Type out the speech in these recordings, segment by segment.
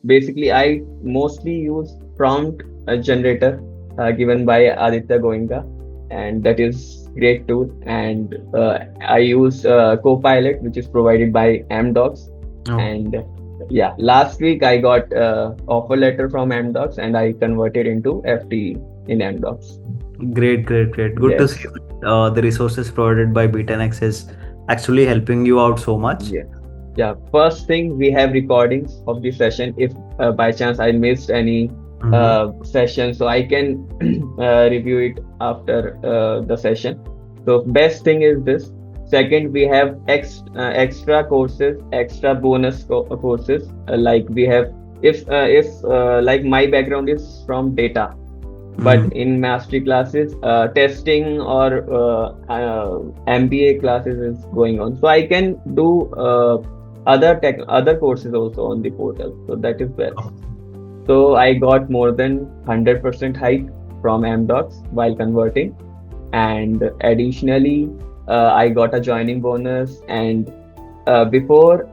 basically I mostly use prompt generator given by Aditya Goenka, and that is great tool. And I use Copilot, which is provided by Amdocs. Oh, And yeah, last week I got offer letter from Amdocs, and I converted into FTE in Amdocs. great, great, great. Good to see Yes. that, the resources provided by B10x is actually helping you out so much. Yeah. Yeah. First thing, we have recordings of the session. If by chance I missed any Mm-hmm. session, so I can review it after the session. So best thing is this. Second, we have extra courses, extra bonus courses. Like we have, if like my background is from data, but Mm-hmm. in mastery classes testing or MBA classes is going on, so I can do other courses also on the portal, so that is best. So I got more than 100% hike from Amdocs while converting, and additionally I got a joining bonus. And before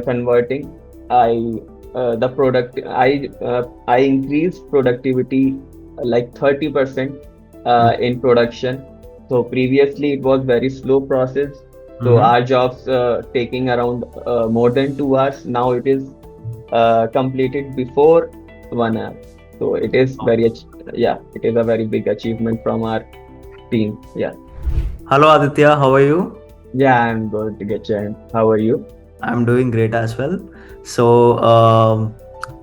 converting, I the product I increased productivity like 30% in production. So previously it was very slow process. So Mm-hmm. our jobs taking around more than 2 hours. Now it is completed before 1 hour. So it is yeah, it is a very big achievement from our team. Yeah. Hello Aditya, how are you? Yeah, I'm good to get you. How are you? I'm doing great as well. So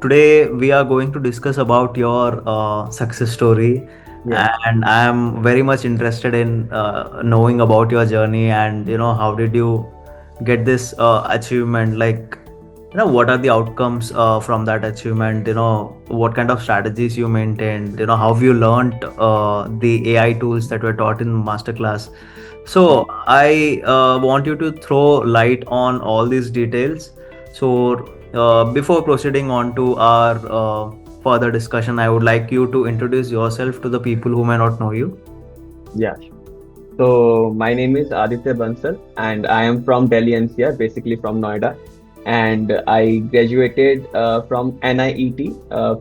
today we are going to discuss about your success story, Yeah. and I'm very much interested in knowing about your journey and how did you get this achievement? Like what are the outcomes from that achievement? What kind of strategies you maintained? How have you learned the AI tools that were taught in masterclass? Yeah. So I want you to throw light on all these details. So before proceeding on to our further discussion, I would like you to introduce yourself to the people who may not know you. Yeah. So my name is Aditya Bansal, and I am from Delhi NCR, basically from Noida. And I graduated from NIET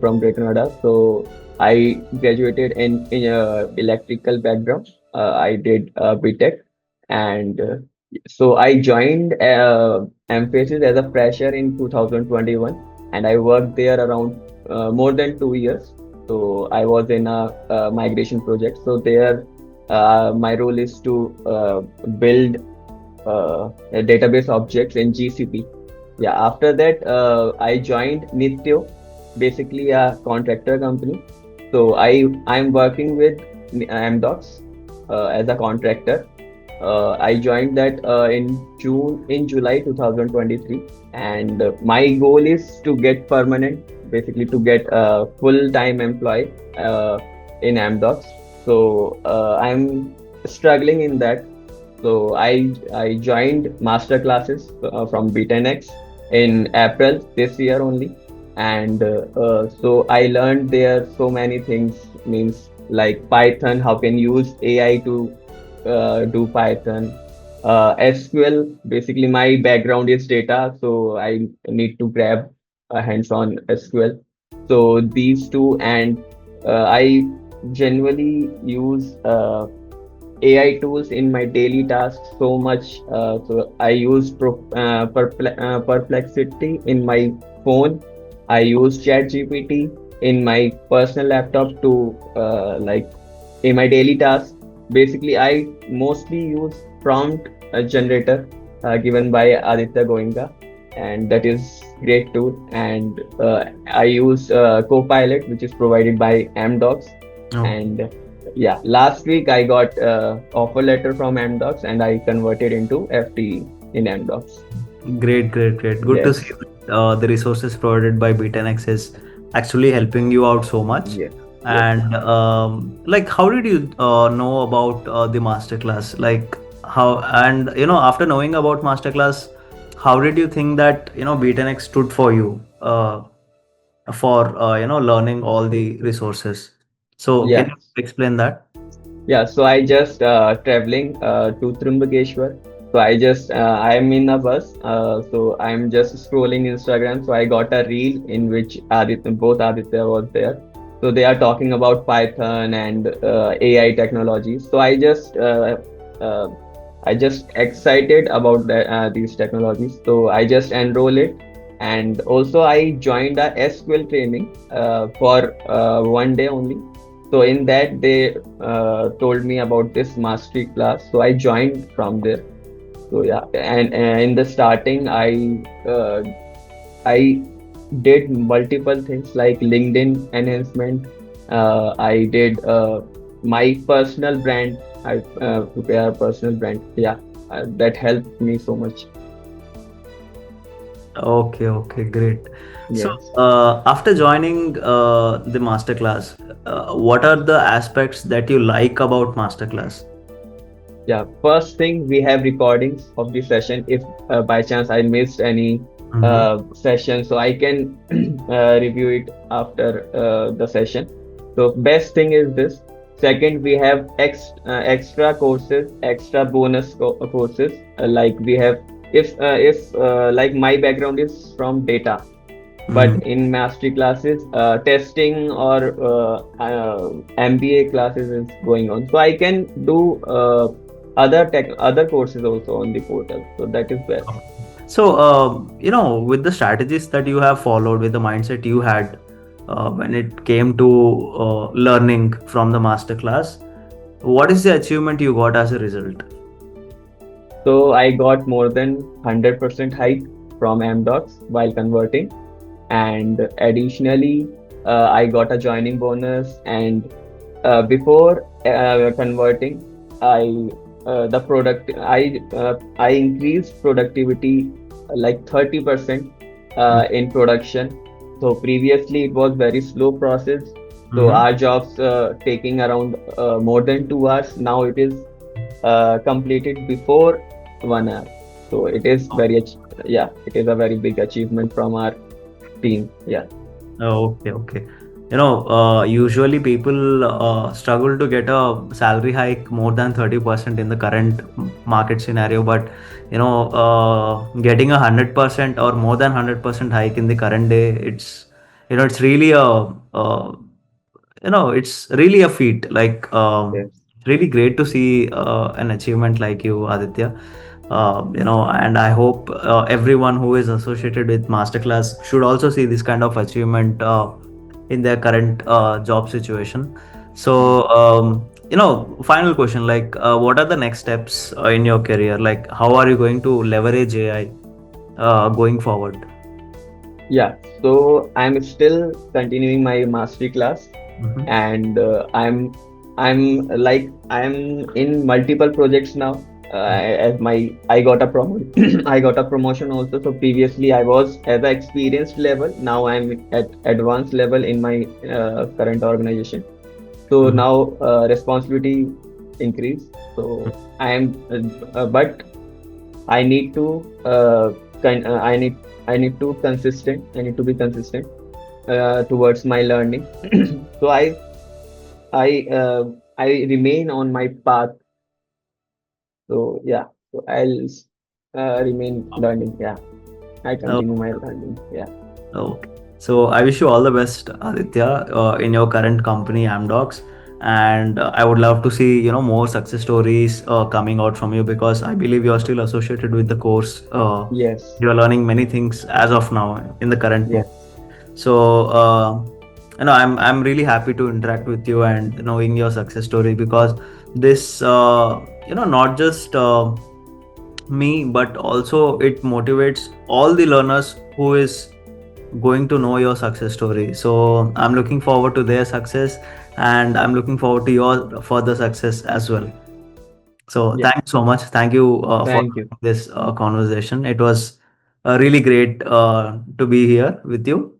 from Greater Noida. So I graduated in electrical background. I did BTech, and so I joined Mphasis as a fresher in 2021, and I worked there around more than 2 years. So I was in a migration project. So there my role is to build database objects in GCP. Yeah, after that, I joined Nityo, basically a contractor company. So I'm working with Amdocs as a contractor. I joined that in July 2023, and my goal is to get permanent, basically to get a full-time employee in Amdocs. So I'm struggling in that. So I joined master classes from B10x in April this year only, and so I learned there so many things. Means like Python, how can use AI to do Python, SQL. Basically, my background is data, so I need to grab a hands-on SQL. So these two, and I generally use AI tools in my daily tasks so much. So I use Perplexity in my phone. I use ChatGPT in my personal laptop to like in my daily tasks. Basically, I mostly use prompt generator given by Aditya Goenka, and that is great tool. And I use Copilot, which is provided by Amdocs. Oh, And yeah, last week I got offer letter from Amdocs, and I converted into FTE in Amdocs. great, great, great. Good to see Yes. that, the resources provided by B10x is actually helping you out so much. Yes. Yes. And like, how did you know about the masterclass? Like, how and after knowing about masterclass, how did you think that B10x stood for you for learning all the resources? So, can Yeah. you explain that? Yeah. So I just traveling to Trimbakeshwar. So I'm in a bus. So I'm just scrolling Instagram. So I got a reel in which both Aditya was there. So they are talking about Python and AI technologies. So uh, I just excited about these technologies. So I just enroll it, and also I joined a SQL training for 1 day only. So in that they told me about this mastery class. So I joined from there. So yeah, and in the starting, I did multiple things like LinkedIn enhancement. I did my personal brand. I prepare a personal brand. Yeah, that helped me so much. Okay, okay, great. So, Yes. after joining the masterclass, what are the aspects that you like about masterclass? Yeah, first thing we have recordings of the session. If by chance I missed any Mm-hmm. session, so I can review it after the session. So best thing is this. Second, we have extra courses, extra bonus courses. Like we have, if like my background is from data, but Mm-hmm. in mastery classes testing or MBA classes is going on, so I can do other courses also on the portal, so that is best. So, with the strategies that you have followed, with the mindset you had when it came to learning from the masterclass, what is the achievement you got as a result? So I got more than 100% hike from Amdocs while converting, and additionally I got a joining bonus, and before converting, I the product I increased productivity like 30% in production. So previously it was very slow process. So Mm-hmm. our jobs taking around more than 2 hours. Now it is completed before 1 hour. So it is yeah, it is a very big achievement from our team. Yeah. Oh, okay, okay. Usually people struggle to get a salary hike more than 30% in the current market scenario, but getting 100% or more than 100% hike in the current day, it's really it's really a feat. Like, Yes. really great to see an achievement like you, Aditya. And I hope everyone who is associated with masterclass should also see this kind of achievement in their current job situation. So, final question, like, what are the next steps in your career? Like, how are you going to leverage AI going forward? Yeah, so I'm still continuing my mastery class, Mhm. and I'm in multiple projects now. As my I got a promotion, I got a promotion also. So previously I was at the experienced level. Now I'm at advanced level in my current organization. So Mhm. now responsibility increase. So I am, but I need to I need to consistent. I need to be consistent towards my learning. So I uh, I remain on my path. So yeah, so I'll remain learning. Yeah, I Uh, continue my learning. Yeah. Okay. So I wish you all the best, Aditya, in your current company, Amdocs. And I would love to see, more success stories coming out from you, because I believe you are still associated with the course. Yes. You are learning many things as of now in the current moment. Yes. So, I'm really happy to interact with you and knowing your success story, because this, not just me, but also it motivates all the learners who is going to know your success story. So I'm looking forward to their success, and I'm looking forward to your further success as well. So Yeah. thank you so much. Thank you for Thank you. this conversation. It was really great to be here with you.